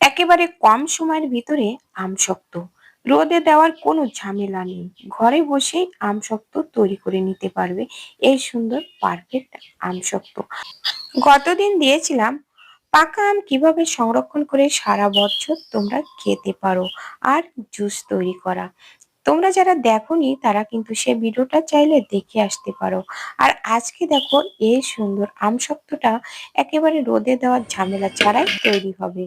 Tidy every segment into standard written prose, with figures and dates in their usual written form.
একেবারে কম সময়ের ভিতরে আমসত্ত্ব রোদে দেওয়ার কোনো ঝামেলা নেই। ঘরে বসেই আমসত্ত্ব তৈরি করে নিতে পারবে এই সুন্দর পারফেক্ট আমসত্ত্ব। গতদিন দিয়েছিলাম পাকা আম কিভাবে সংরক্ষণ করে সারা বছর তোমরা খেতে পারো আর জুস তৈরি করা। তোমরা যারা দেখোনি তারা কিন্তু সে ভিডিওটা চাইলে দেখে আসতে পারো। আর আজকে দেখো এই সুন্দর আমসত্ত্বটা একেবারে রোদে দেওয়ার ঝামেলা ছাড়াই তৈরি হবে।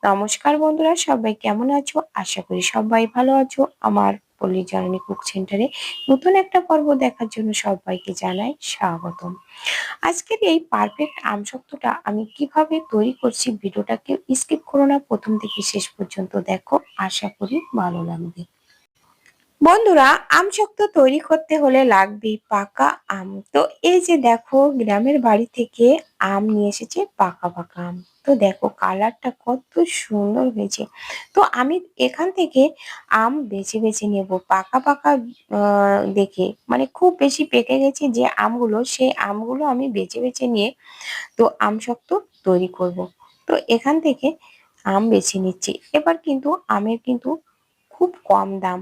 নমস্কার বন্ধুরা, সবাই কেমন আছো? আশা করি সবাই ভালো আছো। আমার পল্লী জননী কুক সেন্টারে নতুন একটা পর্ব দেখার জন্য সবাইকে জানাই স্বাগতম। আজকের এই পারফেক্ট আমসত্ত্বটা আমি কিভাবে তৈরি করছি ভিডিওটাকে স্কিপ করো না, প্রথম থেকে শেষ পর্যন্ত দেখো, আশা করি ভালো লাগবে। বন্ধুরা, আমসত্ত্ব তৈরি করতে হলে লাগবে পাকা আম। তো এই যে দেখো, গ্রামের বাড়ি থেকে আম নিয়ে এসেছে পাকা পাকা আম। তো দেখো কালারটা কত সুন্দর হয়েছে। তো আমি এখান থেকে আম বেছে বেছে নেব পাকা পাকা দেখে, মানে খুব বেশি পেকে গেছে যে আমগুলো, সেই আমগুলো আমি বেছে বেছে নিয়ে তো আমসত্ত্ব তৈরি করব। তো এখান থেকে আম বেছে নিচ্ছি। এবার কিন্তু আমের কিন্তু খুব কম দাম।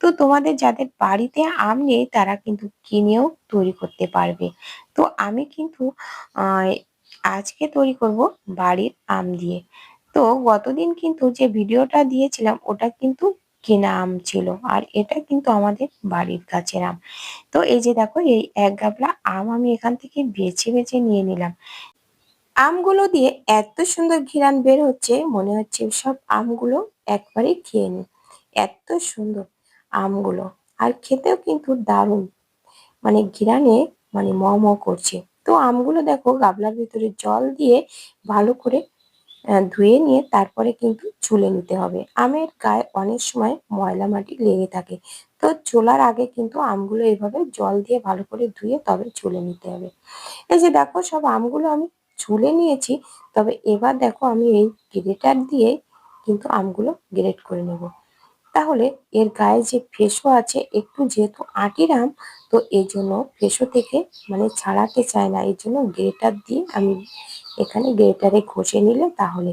তো তোমাদের যাদের বাড়িতে আম নেই তারা কিন্তু কিনেও তৈরি করতে পারবে। তো আমি কিন্তু আহ, আজকে তৈরি করব বাড়ির আম দিয়ে। তো গতদিন কিন্তু যে ভিডিওটা দিয়েছিলাম ওটা কিন্তু কেনা আম ছিল, আর এটা কিন্তু আমাদের বাড়ির গাছের আম। তো এই যে দেখো, এই এক গাবলা আম আমি এখান থেকে বেছে বেছে নিয়ে নিলাম। আমগুলো দিয়ে এত সুন্দর ঘ্রাণ বের হচ্ছে, মনে হচ্ছে সব আমগুলো একবারে খেয়ে নি। এত সুন্দর আমগুলো, আর খেতেও কিন্তু দারুণ, মানে ঘ্রাণে মানে ম ম করছে। তো আমগুলো দেখো গাবলার ভিতরে জল দিয়ে ভালো করে ধুয়ে নিয়ে তারপরে কিন্তু চুলে নিতে হবে। আমের গায়ে অনেক সময় ময়লা মাটি লেগে থাকে। তো চুলার আগে কিন্তু আমগুলো এইভাবে জল দিয়ে ভালো করে ধুয়ে তবে চুলে নিতে হবে। এই যে দেখো সব আমগুলো আমি ছুলে নিয়েছি। তবে এবার দেখো আমি এই গ্রেটার দিয়ে কিন্তু আমগুলো গ্রেট করে নেব। তাহলে এর গায়ে যে ফেসো আছে, একটু যেহেতু আটির আম, তো এই জন্য ফেসো থেকে মানে ছাড়াতে চায় না, এই জন্য গ্রেটার দিয়ে আমি এখানে গ্রেটারে ঘষে নিলে তাহলে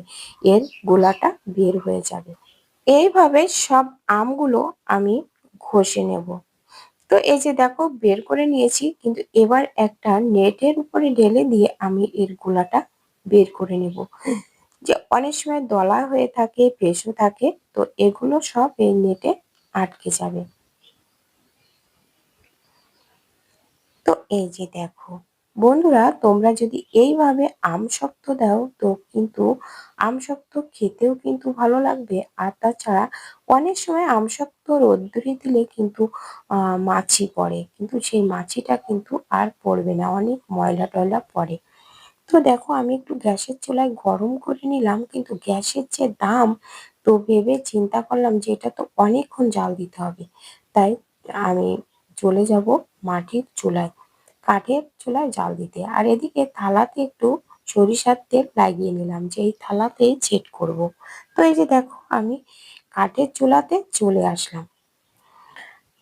এর গোলাটা বের হয়ে যাবে। এইভাবে সব আমগুলো আমি ঘষে নেব। তো এই যে দেখো বের করে নিয়েছি, কিন্তু এবার একটা নেটের উপরে ঢেলে দিয়ে আমি এর গোলাটা বের করে নেব। যে অনেক সময় দলা হয়ে থাকে, ফেসও থাকে, তো এগুলো সব এই নেটে আটকে যাবে। তো এই যে দেখো বন্ধুরা, তোমরা যদি এইভাবে আমসত্ত্ব দাও তো কিন্তু আমসত্ত্ব খেতেও কিন্তু ভালো লাগবে। আর তাছাড়া অনেক সময় আমসত্ত্ব রোদ্দুরে দিলে কিন্তু মাছি পড়ে, কিন্তু সেই মাছিটা কিন্তু আর পড়বে না, অনেক ময়লা টয়লা পড়ে। তো দেখো আমি একটু গ্যাসের চুলায় গরম করে নিলাম, কিন্তু গ্যাসের যে দাম, তো ভেবে চিন্তা করলাম যে এটা তো অনেকক্ষণ জাল দিতে হবে। তাই আমি চলে যাব মাটির চুলায়, কাঠের চুলায় জাল দিতে। আর এদিকে থালাতে একটু সরিষার তেল লাগিয়ে নিলাম যে এই থালাতেই ছেট করব। তো এই যে দেখো আমি কাঠের চুলাতে চলে আসলাম।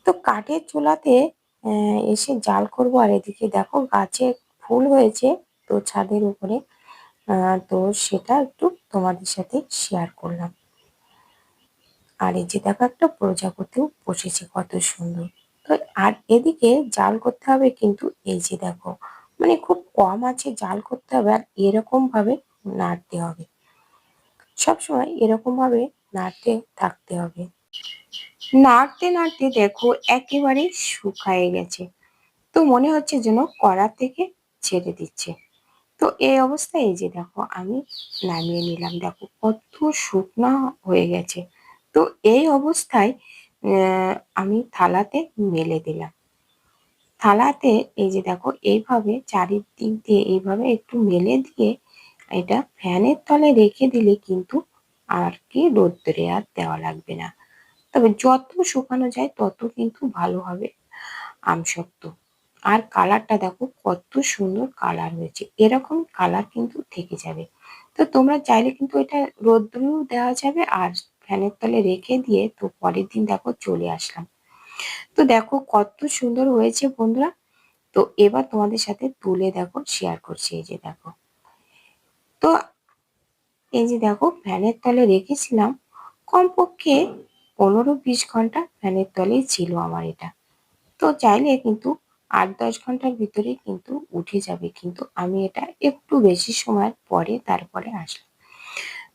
তো কাঠের চুলাতে এসে জাল করব, আর এদিকে দেখো গাছে ফুল হয়েছে তো ছাদের উপরে। তো সেটা একটু তোমাদের সাথে শেয়ার করলাম। আর এই যে দেখো একটা প্রজাপতিও বসেছে কত সুন্দর। তো আর এদিকে জাল করতে হবে, কিন্তু এই যে দেখো মানে খুব কম আছে জাল করতে হবে, আর এরকম ভাবে নাড়তে হবে, সবসময় এরকম ভাবে নাড়তে থাকতে হবে। নাড়তে নাড়তে দেখো একেবারে শুকায় গেছে। তো মনে হচ্ছে যেন কড়া থেকে ছেড়ে দিচ্ছে। তো এই অবস্থায় এই যে দেখো আমি নামিয়ে নিলাম। দেখো কত শুকনা হয়ে গেছে। তো এই অবস্থায় আমি থালাতে মেলে দিলাম। থালাতে এই যে দেখো এইভাবে চারিদিক দিয়ে এইভাবে একটু মেলে দিয়ে এটা ফ্যানের তলে রেখে দিলে কিন্তু আর কি রোদ্দুরে আর দেওয়া লাগবে না। তবে যত শুকানো যায় তত কিন্তু ভালো হবে আমসত্ত্ব। আর কালারটা দেখো কত সুন্দর কালার হয়েছে, এরকম কালার কিন্তু থেকে যাবে। তো তোমরা চাইলে কিন্তু এটা রোদ্দুরেও দেওয়া যাবে, আর ফ্যানের তলে রেখে দিয়ে তো পরের দিন দেখো চলে আসলাম। তো দেখো কত সুন্দর হয়েছে বন্ধুরা। তো এবার তোমাদের সাথে তুলে দেখো শেয়ার করছি। এই যে দেখো, তো এই যে দেখো ফ্যানের তলে রেখেছিলাম, কমপক্ষে 15-20 ঘন্টা ফ্যানের তলেই ছিল আমার এটা। তো চাইলে কিন্তু 8-10 ঘন্টার ভিতরেই কিন্তু উঠে যাবে, কিন্তু আমি এটা একটু বেশি সময় পরে তারপরে আসলাম।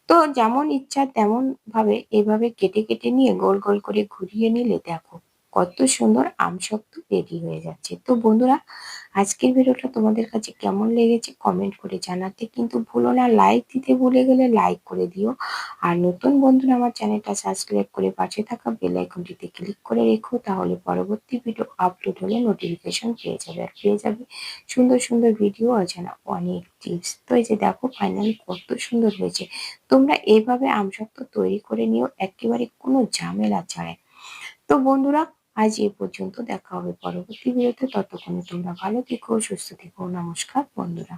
তো যেমন ইচ্ছা তেমন ভাবে এভাবে কেটে কেটে নিয়ে গোল গোল করে ঘুরিয়ে নিলে দেখো কত সুন্দর আমসত্ত্ব রেডি হয়ে যাচ্ছে। তো বন্ধুরা, আজকের ভিডিওটা তোমাদের কাছে কেমন লেগেছে কমেন্ট করে জানাতে কিন্তু ভুলো না। লাইক দিতে ভুলে গেলে লাইক করে দিও। আর নতুন বন্ধুরা আমার চ্যানেলটা সাবস্ক্রাইব করে পাশে থাকা বেল আইকনটিতে ক্লিক করে রেখো, তাহলে পরবর্তী ভিডিও আপলোড হলে নোটিফিকেশন পেয়ে যাবে, আর পেয়ে যাবে সুন্দর সুন্দর ভিডিও অজানা অনেক টিপস। তো এই যে দেখো ফাইনালি কত সুন্দর হয়েছে। তোমরা এইভাবে আমসত্ত্ব তৈরি করে নিও একেবারে কোনো ঝামেলা ছাড়াই। তো বন্ধুরা, আজ এই পর্যন্ত, দেখা হবে পরবর্তী ভিডিওতে। ততক্ষণে তোমরা ভালো থেকো, সুস্থ থেকো। নমস্কার বন্ধুরা।